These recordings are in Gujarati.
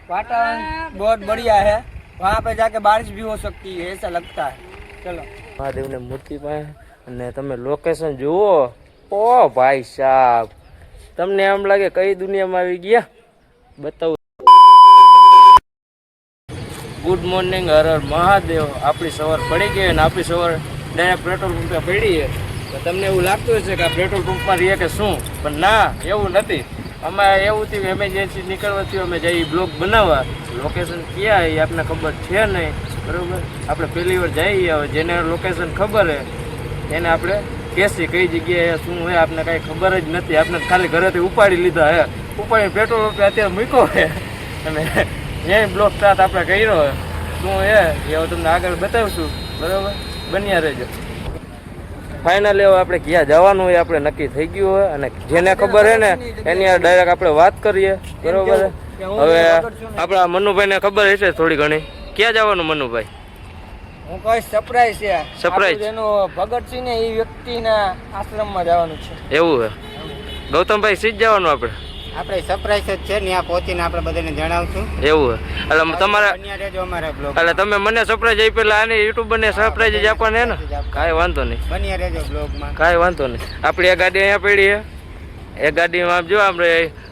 वातावरण बहुत बढ़िया है, वहाँ पे जाके बारिश भी हो सकती है, ऐसा लगता है। चलो महादेव ने मूर्ति पर तमे लोकेशन जुओ। ओ भाई साहब, तमने एम लगे कई दुनिया में आई गया। बताओ। गुड मॉर्निंग, हर हर महादेव। अपनी सवार पड़ी गई ने अपनी सवार डायरेक्ट पेट्रोल पंपे पड़ी है। तो तमने एवं लगतुं हशे के पेट्रोल पंप में रहीए के शुं, पण ना एवं नथी। अमे एवं थी अमे ज्यांथी निकळवाथी अमे जई ब्लॉग बनाववा, लोकेशन क्यां है आपने खबर छे नहीं, बरोबर। आपणे पहली વાર जईए, हवे जेने लोकेशन खबर है एने आपणे केसी कई जग्याए शुं है आपने कांई खबर ज नथी। आपने खाली घरेथी उपाड़ी लीधा है, उपाड़ी पेट्रोल पंपे अत्यारे मूक्यो है अने ये ब्लॉग स्टार्ट आपणे कर्यो है। शुं है ए हवे तमने आगळ बतावशुं, बरोबर। बन्या रहेजो। फाइनली હવે આપણે ક્યાં જવાનું હોય આપણે નક્કી થઈ ગયું હોય અને જેને ખબર હે ને એની ડાયરેક્ટ આપણે વાત કરીએ, બરોબર। હવે આપણા મનુભાઈને ખબર હશે થોડી ઘણી, ક્યાં જવાનું મનુભાઈ? હું કોઈ સરપ્રાઈઝ છે, સરપ્રાઈઝ જેનો ભગતસિંહ ને એ વ્યક્તિના આશ્રમમાં જવાનું છે। એવું હે ગૌતમભાઈ, સીધ જવાનું આપણે? આપણે સરપ્રાઈઝ જ છે, ત્યાં પહોંચીને આપણે બધાને જણાવશું। એવું હે એટલે તમારે બન્યા રહેજો અમારા બ્લોગ। એટલે તમે મને સરપ્રાઈઝ આપી પેલા આને યુટ્યુબરને સરપ્રાઈઝ જ આપવાને હે ને? કાંઈ વાંધો નહીં, બન્યા રહેજો બ્લોગમાં। કાંઈ વાંધો નહીં। આપણી આ ગાડી અહીંયા પડી છે, એ ગાડીમાં જો આપણે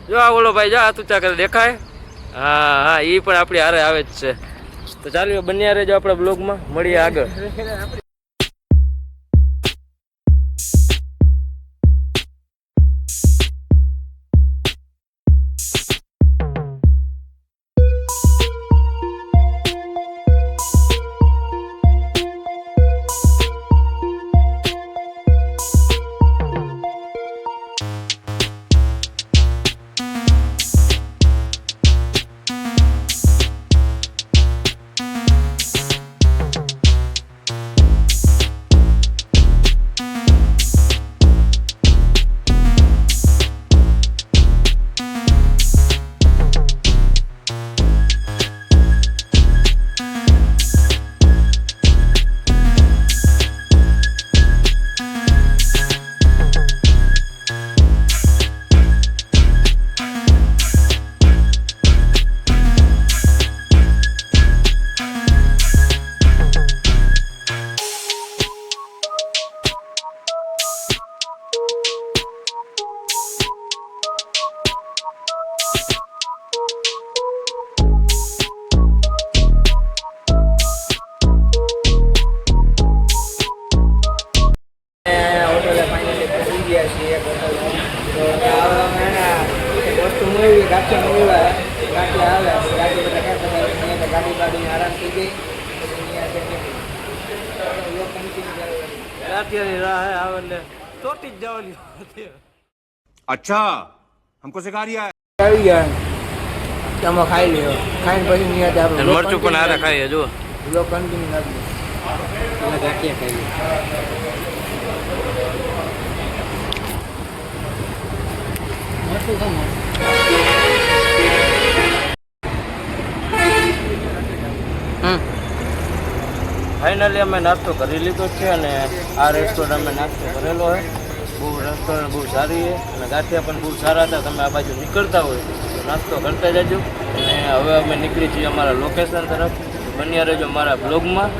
જો આ ઓલો ભાઈ જો હાથ ઊંચા કરે દેખાય? હા હા, એ પણ આપણી હારે આવે જ છે। તો ચાલો બન્યા રહેજો આપણા બ્લોગમાં, મળીએ આગળ। अच्छा, हमको सिखा रिया है। આવી ગયા તમે ખાઈ લ્યો, ખાઈને પછી નિયત આપણે મરચું પણ હારે ખાઈએ જો બ્લોગ કન્ટિન્યુ રાખજો। એટલે ગાંઠિયા ખાઈએ। મરચું ખાવ। ફાઇનલી અમે નાસ્તો કરી લીધો છે અને આ રેસ્ટોરન્ટ અમે નાસ્તો કરેલો હોય। બહુ રેસ્ટોરન્ટ બહુ સારી છે અને ગાંઠિયા પણ બહુ સારા હતા। તમે આ બાજુ નીકળતા હોય તો નાસ્તો કરતા જજો। અને હવે અમે નીકળી છીએ અમારા લોકેશન તરફ। બન્યા રહેજો મારા બ્લોગમાં।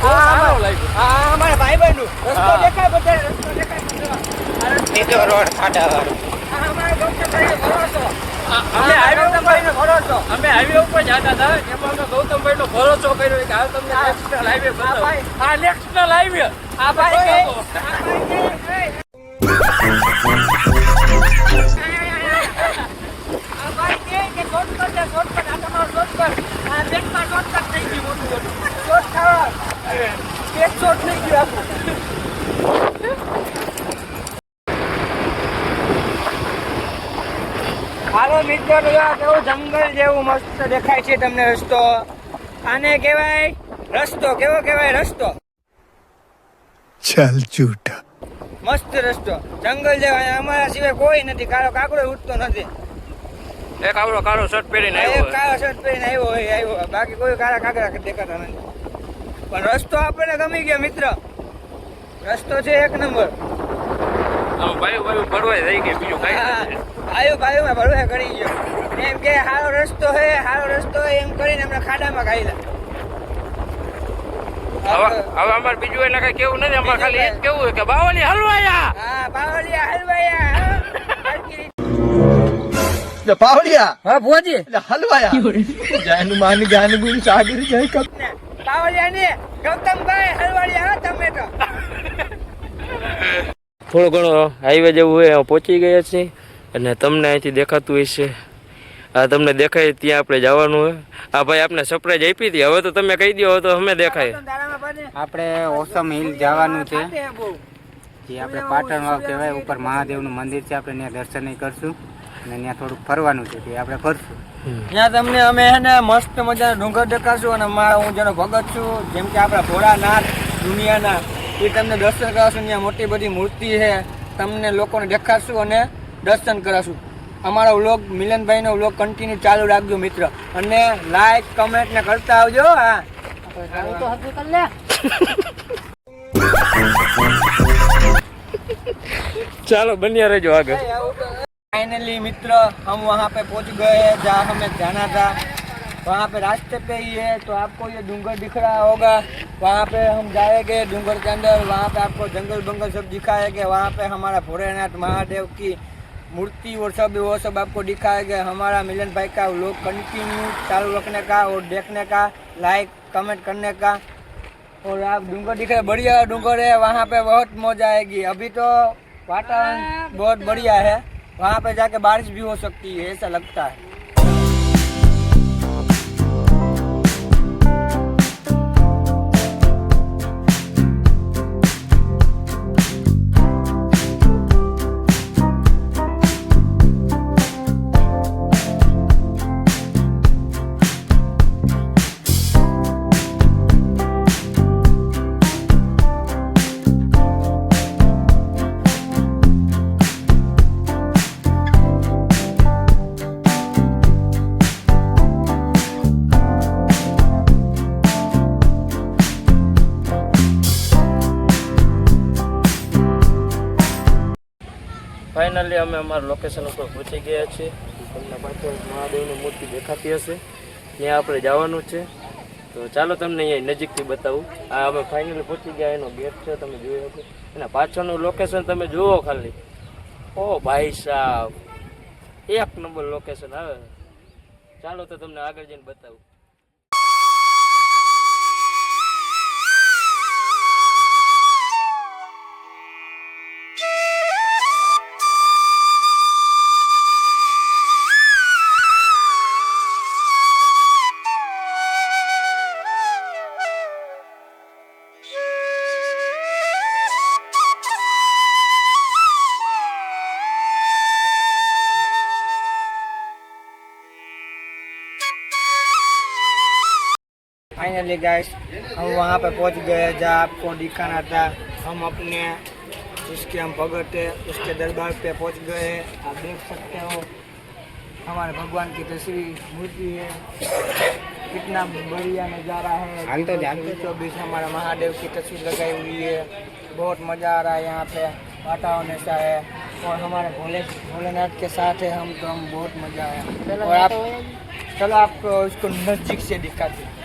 સારો લાગ્યો. હા અમારા ભાઈબંધનું રસ્તો હા. દેખાય બધા રસ્તો દેખાય બીજો રોડ ખાડા હા અમારા ગૌતમભાઈને ભરોસો અમે હાઈવે ઉપર ગૌતમભાઈને ભરોસો અમે હાઈવે ઉપર જતા હતા એમાં અમે ગૌતમભાઈ નો ભરોસો કર્યો કે હાલ તમને નેશનલ હાઈવે બતાવો. ભાઈ. આ નેશનલ હાઈવે આ ભાઈ કે બતાવો. આ ભાઈ કે આ ભાઈ કે શોર્ટકટ છે શોર્ટકટ આ તમારો શોર્ટકટ આ બેટમાં શોર્ટકટ થઈ ગયું મોટું મોટું શોર્ટ ખાવા એક શોર્ટ થઈ ગયું આખું હાલો મિત્રો કેવું જંગલ જેવું મસ્ત દેખાય છે તમને રસ્તો આને કહેવાય રસ્તો કેવો કહેવાય રસ્તો चल झूठा મસ્ત રસ્તો જંગલ જેવો અહીંયા અમારા સિવાય કોઈ નથી કાળો કાકડો ઉઠતો નથી એક આવડો કાળો શર્ટ પહેરીને એક આવ્યો કાળો શર્ટ પહેરીને આવ્યો બાકી કોઈ કાળા કાકડા દેખાતા નથી પણ રસ્તો આપણને ગમી ગયો મિત્ર રસ્તો છે એક નંબર આમ ભાઈ ભરવાઈ થઈ ગઈ બીજું કઈ નથી. ભાઈઓમાં ભરવા કરી ગયો એમ કે સારો રસ્તો હે એમ કરીને અમને ખાડામાં ખાઈલા હવે અમારે બીજું એને કઈ કેવું નથી અમારે ખાલી એ જ કેવું છે કે બાવલી હલવાયા હા બાવળિયા હલવાયા पावड़िया હા ભોજી हलवाया जानुमान ज्ञान गुण सागर जय कब બાવળિયા ને ગૌતમભાઈ હલવાળિયા હા તમે તો થોડું ઘણું હાઈવે જેવું હોય પહોંચી ગયા છીએ અને તમને અહીંથી દેખાતું હશે આ તમને દેખાય ત્યાં આપણે જવાનું હોય આ ભાઈ આપણે સરપ્રાઈઝ આપી હતી હવે તો તમે કહી દો હવે તો અમે દેખાય આપણે ઓસમ હિલ જવાનું છે જે આપણે પાટણ વાવ કહેવાય ઉપર મહાદેવનું મંદિર છે આપણે ત્યાં દર્શન કરશું અને ત્યાં થોડુંક ફરવાનું છે તે આપણે ફરશું ત્યાં તમને અમે હે ને મસ્ત મજાનો ડુંગર દેખાડશું અને હું જેનો ભગત છું જેમ કે આપણા ભોળાનાથ દુનિયાના એ તમને દર્શન કરાવશું ત્યાં મોટી બધી મૂર્તિ છે તમને લોકોને દેખાડશું અને દર્શન કરાવશું અમારો વ્લોગ મિલનભાઈનો વ્લોગ કન્ટિન્યુ ચાલુ રાખજો મિત્ર અને લાઈક કમેન્ટ ને કરતા આવજો હા ચાલો બન્યા રહેજો આગળ फाइनली मित्र हम वहाँ पे पहुँच गए जहाँ हमें जाना था वहाँ पे रास्ते पे ही है तो आपको ये डूंगर दिख रहा होगा वहाँ पे हम जाएंगे डूंगर के अंदर वहाँ पे आपको जंगल बंगल सब दिखाएंगे वहाँ पे हमारा भोलेनाथ महादेव की मूर्ति और सब आपको दिखाएंगे हमारा मिलन भाई का लोग कंटिन्यू चालू रखने का और देखने का लाइक कमेंट करने का और आप डूंगर दिख रहे बढ़िया डूंगर है वहाँ पे बहुत मौज आएगी अभी तो वातावरण बहुत बढ़िया है वहाँ पे जाके बारिश भी हो सकती है ऐसा लगता है ફાઇનલી અમે અમારા લોકેશન ઉપર પહોંચી ગયા છીએ તમને પાછળ મહાદેવની મૂર્તિ દેખાતી હશે ત્યાં આપણે જવાનું છે તો ચાલો તમને અહીંયા નજીકથી બતાવું આ અમે ફાઇનલી પહોંચી ગયા એનો ગેટ છે તમે જોઈ શકો એના પાછળનું લોકેશન તમે જુઓ ખાલી ઓ ભાઈ સાહેબ એક નંબર લોકેશન આવે ચાલો તો તમને આગળ જઈને બતાવું फाइनली गाइस हम वहाँ पे पहुँच गए जहाँ आपको दिखाना था हम अपने जिसके हम भगत है उसके दरबार पे पहुँच गए आप देख सकते हो हमारे भगवान की तस्वीर मूर्ति है कितना बढ़िया नज़ारा है हाल तो जानते बीचों बीच हमारा महादेव की तस्वीर लगाई हुई है बहुत मज़ा आ रहा है यहाँ पे वातावरण ऐसा है और हमारे भोलेनाथ के साथ है हम तो हम बहुत मज़ा आया और आप चलो आपको उसको नज़दीक से दिखाते हैं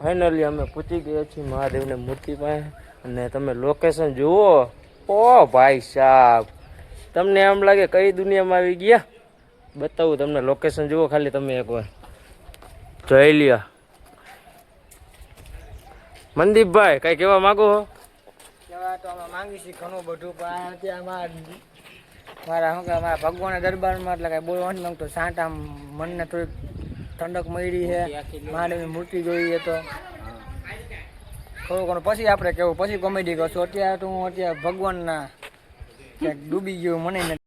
ફાઇનલી અમે પહોંચી ગયા છીએ મહાદેવની મૂર્તિ પાસે અને તમે લોકેશન જુઓ. ઓ ભાઈ સાહેબ, તમને એમ લાગે કઈ દુનિયામાં આવી ગયા. બતાવું તમને લોકેશન જુઓ ખાલી તમે એકવાર જોઈ લ્યો. મનદીપભાઈ કઈ કહેવા માંગો છો? કહેવા તો અમે માંગી છીએ ઘણું બધું, પણ અત્યારે મારા શું કે મારા ભગવાનના દરબારમાં એટલે કાંઈ બોલવા નથી માંગતો. શાંત આમ મનને થોડીક ઠંડક મળી છે. મહાદેવની મૂર્તિ જોઈએ તો થોડું ઘણું પછી આપણે કેવું, પછી કોમેડી કરશું. અત્યારે તો હું ભગવાનના ક્યાંક ડૂબી ગયો મને નથી